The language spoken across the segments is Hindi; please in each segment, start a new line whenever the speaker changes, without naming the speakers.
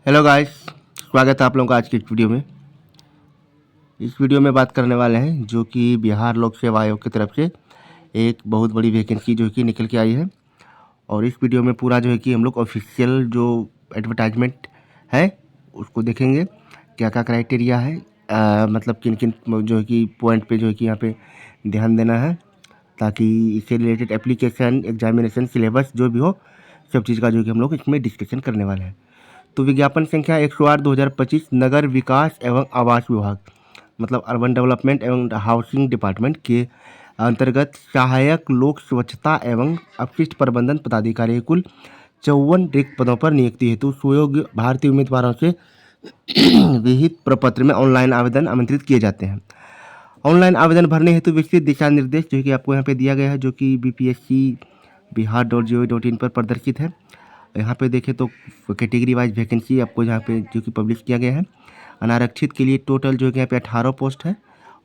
हेलो गाइस, स्वागत है आप लोगों का आज की इस वीडियो में। इस वीडियो में बात करने वाले हैं जो कि बिहार लोक सेवा आयोग की तरफ से एक बहुत बड़ी वैकेंसी जो कि निकल के आई है। और इस वीडियो में पूरा जो है कि हम लोग ऑफिशियल जो एडवर्टाइजमेंट है उसको देखेंगे, क्या क्या क्राइटेरिया है, मतलब किन किन जो है कि पॉइंट पे जो है कि यहाँ पे ध्यान देना है, ताकि इससे रिलेटेड एप्लीकेशन, एग्जामिनेशन, सिलेबस जो भी हो, सब चीज़ का जो कि हम लोग इसमें डिस्कशन करने वाले हैं। तो विज्ञापन संख्या 108/2025 नगर विकास एवं आवास विभाग मतलब अर्बन डेवलपमेंट एवं हाउसिंग डिपार्टमेंट के अंतर्गत सहायक लोक स्वच्छता एवं अपशिष्ट प्रबंधन पदाधिकारी कुल 54 रिक्त पदों पर नियुक्ति हेतु सुयोग्य भारतीय उम्मीदवारों से विहित प्रपत्र में ऑनलाइन आवेदन आमंत्रित किए जाते हैं। ऑनलाइन आवेदन भरने हेतु विस्तृत दिशा निर्देश जो कि आपको यहाँ पे दिया गया है, जो कि bpsc.bihar.gov.in पर प्रदर्शित है। यहाँ पे देखें तो कैटेगरी वाइज वैकेंसी आपको यहाँ पे जो कि पब्लिश किया गया है। अनारक्षित के लिए टोटल जो है कि यहाँ पे 18 पोस्ट है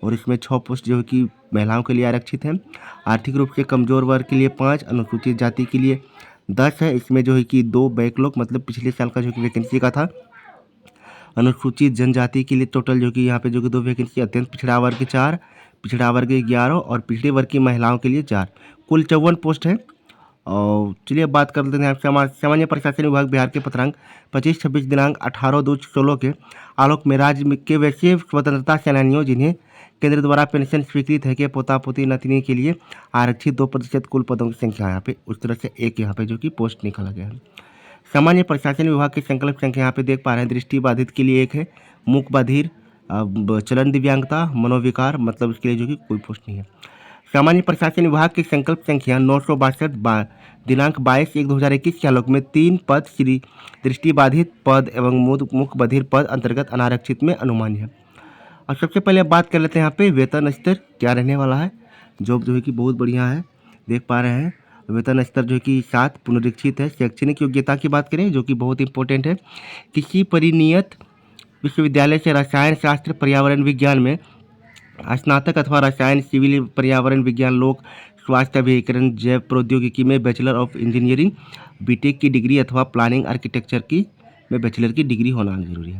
और इसमें 6 पोस्ट जो है कि महिलाओं के लिए आरक्षित है। आर्थिक रूप से कमज़ोर वर्ग के लिए 5, अनुसूचित जाति के लिए 10 है। इसमें जो है कि 2 बैकलॉग मतलब पिछले साल का जो कि वैकेंसी का था। अनुसूचित जनजाति के लिए टोटल जो कि यहाँ पे जो कि 2 वैकेंसी, अत्यंत पिछड़ा वर्ग 4, पिछड़ा वर्ग 11 और पिछड़े वर्ग की महिलाओं के लिए 4, कुल 54 पोस्ट है। और चलिए अब बात कर लेते हैं सामान्य प्रशासन विभाग बिहार के पत्रांक 25-26 दिनांक 18/2/16 के आलोक में राज्य के वैसे स्वतंत्रता सेनानियों जिन्हें केंद्र द्वारा पेंशन स्वीकृत है के पोता पोती नतनी के लिए आरक्षित 2% कुल पदों की संख्या यहाँ पे उस तरह से एक यहाँ पे जो कि पोस्ट निकाला गया है। सामान्य प्रशासन विभाग की संकल्प संख्या यहाँ पे देख पा रहे हैं, दृष्टि बाधित के लिए 1 है, मूक बधिर, चलन दिव्यांगता, मनोविकार मतलब इसके लिए जो कि कोई पोस्ट नहीं है। सामान्य प्रशासन विभाग की संकल्प संख्या 962 दिनांक 22/1/2021 के आलोक में 3 पद श्री दृष्टिबाधित पद एवं मूक बधिर पद अंतर्गत अनारक्षित में अनुमान्य है। और सबसे पहले अब बात कर लेते हैं यहाँ पे वेतन स्तर क्या रहने वाला है। जॉब जो है कि बहुत बढ़िया है, देख पा रहे हैं। वेतन स्तर जो है कि 7 पुनरीक्षित है। शैक्षणिक योग्यता की बात करें जो कि बहुत इंपॉर्टेंट है, किसी परिनियत विश्वविद्यालय से रसायन शास्त्र पर्यावरण विज्ञान में स्नातक अथवा रसायन, सिविल, पर्यावरण विज्ञान, लोक स्वास्थ्य अभिकरण, जैव प्रौद्योगिकी में बैचलर ऑफ इंजीनियरिंग बीटेक की डिग्री अथवा प्लानिंग आर्किटेक्चर की में बैचलर की डिग्री होना जरूरी है।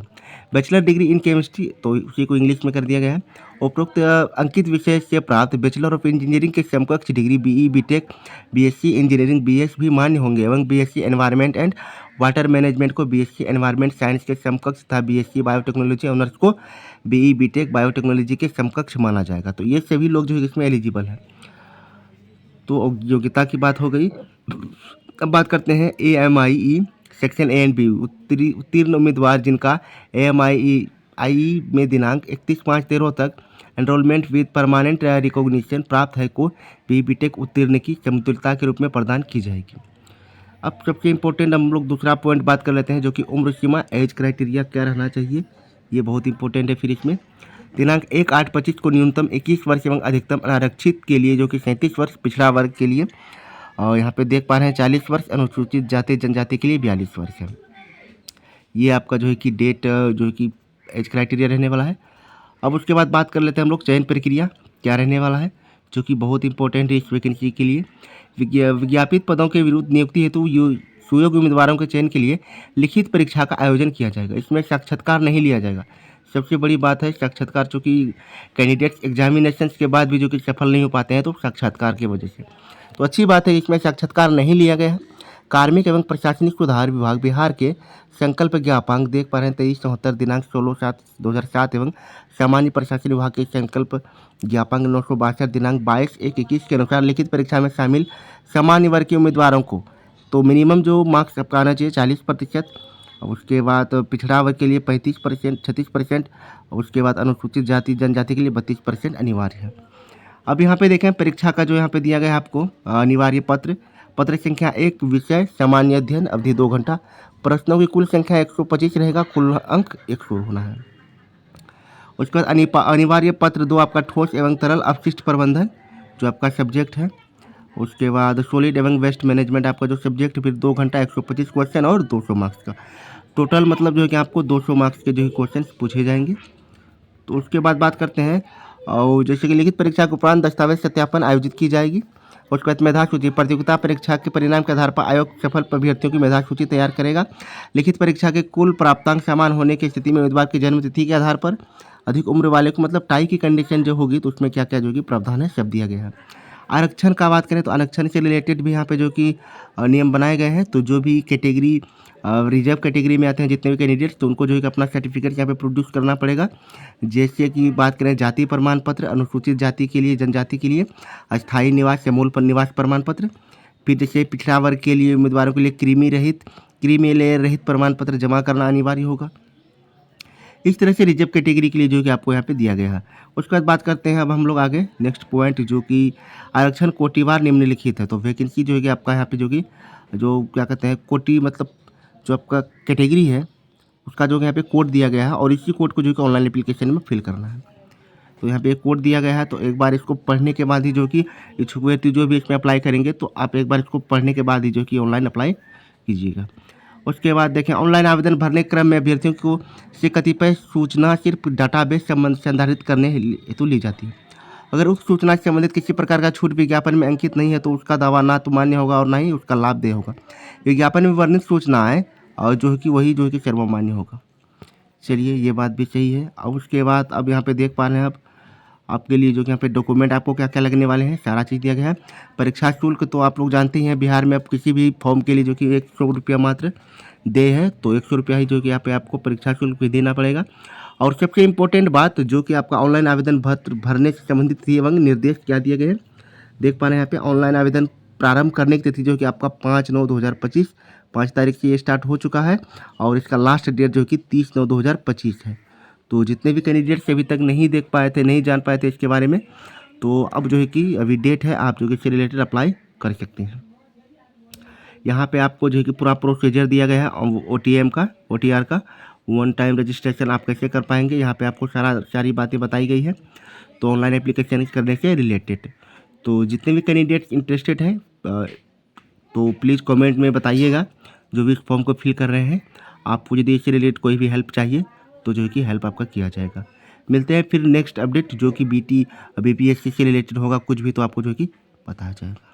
बैचलर डिग्री इन केमिस्ट्री तो उसी को इंग्लिश में कर दिया गया है। उपरोक्त अंकित विषय से प्राप्त बैचलर ऑफ इंजीनियरिंग के समकक्ष degree BE, BTech, BSc engineering, BS भी मान्य होंगे एवं BSc environment and water management को बीएससी एनवायरमेंट साइंस के समकक्ष तथा बीएससी बायोटेक्नोलॉजी ऑनर्स को बीई, बीटेक बायोटेक्नोलॉजी के समकक्ष माना जाएगा। तो ये सभी लोग जो है इसमें एलिजिबल है। तो योग्यता की बात हो गई। अब बात करते हैं AMIE section A and B उत्तीर्ण उम्मीदवार जिनका AMIE में दिनांक 31/5/13 तक एनरोलमेंट विद परमानेंट रिकॉग्निशन प्राप्त है को बीटेक उत्तीर्ण की समतुल्यता के रूप में प्रदान की जाएगी। अब सबसे इम्पोर्टेंट हम लोग दूसरा पॉइंट बात कर लेते हैं जो कि उम्र सीमा, एज क्राइटेरिया क्या रहना चाहिए, ये बहुत इंपॉर्टेंट है। फिर इसमें दिनांक 1/8/25 को न्यूनतम 21 वर्ष एवं अधिकतम अनारक्षित के लिए जो कि 37 वर्ष, पिछड़ा वर्ग के लिए और यहाँ पे देख पा रहे हैं 40 वर्ष, अनुसूचित जाति जनजाति के लिए 42 वर्ष है। ये आपका जो है कि डेट जो है कि एज क्राइटेरिया रहने वाला है। अब उसके बाद बात कर लेते हैं हम लोग चयन प्रक्रिया क्या रहने वाला है, जो कि बहुत इंपॉर्टेंट है इस वैकेंसी के लिए। विज्ञापित पदों के विरुद्ध नियुक्ति हेतु सुयोग्य उम्मीदवारों के चयन के लिए लिखित परीक्षा का आयोजन किया जाएगा। इसमें साक्षात्कार नहीं लिया जाएगा। सबसे बड़ी बात है साक्षात्कार, चूँकि कैंडिडेट्स एग्जामिनेशंस के बाद भी जो कि सफल नहीं हो पाते हैं तो साक्षात्कार की वजह से, तो अच्छी बात है इसमें साक्षात्कार नहीं लिया गया है। कार्मिक एवं प्रशासनिक सुधार विभाग बिहार के संकल्प ज्ञापांक देख पा रहे हैं 23/74 दिनांक 16/7/2007 एवं सामान्य प्रशासन विभाग के संकल्प ज्ञापांक 962 दिनांक 22/1/21 के अनुसार लिखित परीक्षा में शामिल सामान्य वर्ग के उम्मीदवारों को तो मिनिमम जो मार्क्स आपका आना चाहिए 40%, उसके बाद पिछड़ा वर्ग के लिए 35%, 36%, उसके बाद अनुसूचित जाति जनजाति के लिए 32% अनिवार्य है। अब यहाँ पे देखें परीक्षा का जो यहाँ पे दिया गया है आपको अनिवार्य पत्र संख्या 1, विषय सामान्य अध्ययन, अवधि 2 घंटा, प्रश्नों की कुल संख्या 125 रहेगा, कुल अंक 100 होना है। उसके बाद अनिवार्य पत्र 2 आपका ठोस एवं तरल अपशिष्ट प्रबंधन जो आपका सब्जेक्ट है। उसके बाद सॉलिड एवं वेस्ट मैनेजमेंट आपका जो सब्जेक्ट, फिर 2 घंटा 125 क्वेश्चन और 200 मार्क्स का टोटल, मतलब जो है कि आपको 200 मार्क्स के जो है क्वेश्चन पूछे जाएंगे। तो उसके बाद बात करते हैं और जैसे कि लिखित परीक्षा के उपरांत दस्तावेज सत्यापन आयोजित की जाएगी। उसके बाद मेधा सूची, प्रतियोगिता परीक्षा के परिणाम के आधार पर आयोग सफल अभ्यर्थियों की मेधा सूची तैयार करेगा। लिखित परीक्षा के कुल प्राप्तांक समान होने की स्थिति में उम्मीदवार की जन्म तिथि के आधार पर अधिक उम्र वाले को, मतलब टाई की कंडीशन जो होगी तो उसमें क्या क्या जो कि प्रावधान है सब दिया गया है। आरक्षण का बात करें तो आरक्षण से रिलेटेड भी यहाँ पे जो कि नियम बनाए गए हैं। तो जो भी कैटेगरी रिजर्व कैटेगरी में आते हैं जितने भी कैंडिडेट्स, तो उनको जो है कि अपना सर्टिफिकेट यहाँ पे प्रोड्यूस करना पड़ेगा। जैसे कि बात करें जाति प्रमाण पत्र, अनुसूचित जाति के लिए, जनजाति के लिए अस्थायी निवास या मूल पर निवास प्रमाण पत्र। फिर जैसे पिछड़ा वर्ग के लिए उम्मीदवारों के लिए क्रीमी लेयर रहित प्रमाण पत्र जमा करना अनिवार्य होगा। इस तरह से रिजर्व कैटेगरी के लिए जो कि आपको यहाँ पे दिया गया है। उसके बाद बात करते हैं अब हम लोग आगे नेक्स्ट पॉइंट, जो कि आरक्षण कोटिवार निम्नलिखित है। तो वैकेंसी जो है कि आपका यहाँ पे जो कि जो क्या कहते हैं कोटि, मतलब जो आपका कैटेगरी है उसका जो यहाँ पे कोड दिया गया है और इसी कोड को जो कि ऑनलाइन एप्लीकेशन में फिल करना है। तो यहाँ पे एक कोड दिया गया है, तो एक बार इसको पढ़ने के बाद ही जो कि इच्छुक व्यक्ति जो भी इसमें अप्लाई करेंगे तो आप एक बार इसको पढ़ने के बाद ही जो कि ऑनलाइन अप्लाई कीजिएगा। उसके बाद देखें, ऑनलाइन आवेदन भरने के क्रम में अभ्यर्थियों को से कतिपय सूचना सिर्फ डाटाबेस संधारित करने हेतु ली जाती है। अगर उस सूचना से संबंधित किसी प्रकार का छूट विज्ञापन में अंकित नहीं है तो उसका दावा ना तो मान्य होगा और ना ही उसका लाभ देय होगा। विज्ञापन में वर्णित सूचना है और जो है कि वही जो है कि सर्वमान्य होगा। चलिए, ये बात भी सही है। अब उसके बाद अब यहाँ पे देख पा रहे हैं आप आपके लिए जो कि यहाँ पे डॉक्यूमेंट आपको क्या क्या लगने वाले हैं, सारा चीज़ दिया गया है। परीक्षा शुल्क तो आप लोग जानते ही हैं, बिहार में आप किसी भी फॉर्म के लिए जो कि 100 रुपया मात्र दे है, तो 100 रुपया ही जो कि यहाँ पे आपको परीक्षा शुल्क भी देना पड़ेगा। और सबसे इम्पोर्टेंट बात जो कि आपका ऑनलाइन आवेदन पत्र भरने से संबंधित थी एवं निर्देश क्या दिए गए हैं, देख पा रहे हैं यहाँ पे। ऑनलाइन आवेदन प्रारंभ करने की तिथि जो कि आपका 5/9/2025, 5 तारीख से ये स्टार्ट हो चुका है और इसका लास्ट डेट जो कि 30/9/2025 है। तो जितने भी कैंडिडेट्स अभी तक नहीं देख पाए थे, नहीं जान पाए थे इसके बारे में, तो अब जो है कि अभी डेट है, आप जो कि इससे रिलेटेड अप्लाई कर सकते हैं। यहाँ पे आपको जो है कि पूरा प्रोसीजर दिया गया है OTR का, वन टाइम रजिस्ट्रेशन आप कैसे कर पाएंगे, यहाँ पे आपको सारी बातें बताई गई है। तो ऑनलाइन एप्लीकेशन करने से रिलेटेड तो जितने भी कैंडिडेट्स इंटरेस्टेड हैं तो प्लीज़ कमेंट में बताइएगा जो भी इस फॉर्म को फिल कर रहे हैं। आपको यदि इससे रिलेटेड कोई भी हेल्प चाहिए तो जो है कि हेल्प आपका किया जाएगा। मिलते हैं फिर नेक्स्ट अपडेट जो कि BPSC से रिलेटेड होगा, कुछ भी तो आपको जो है कि बताया जाएगा।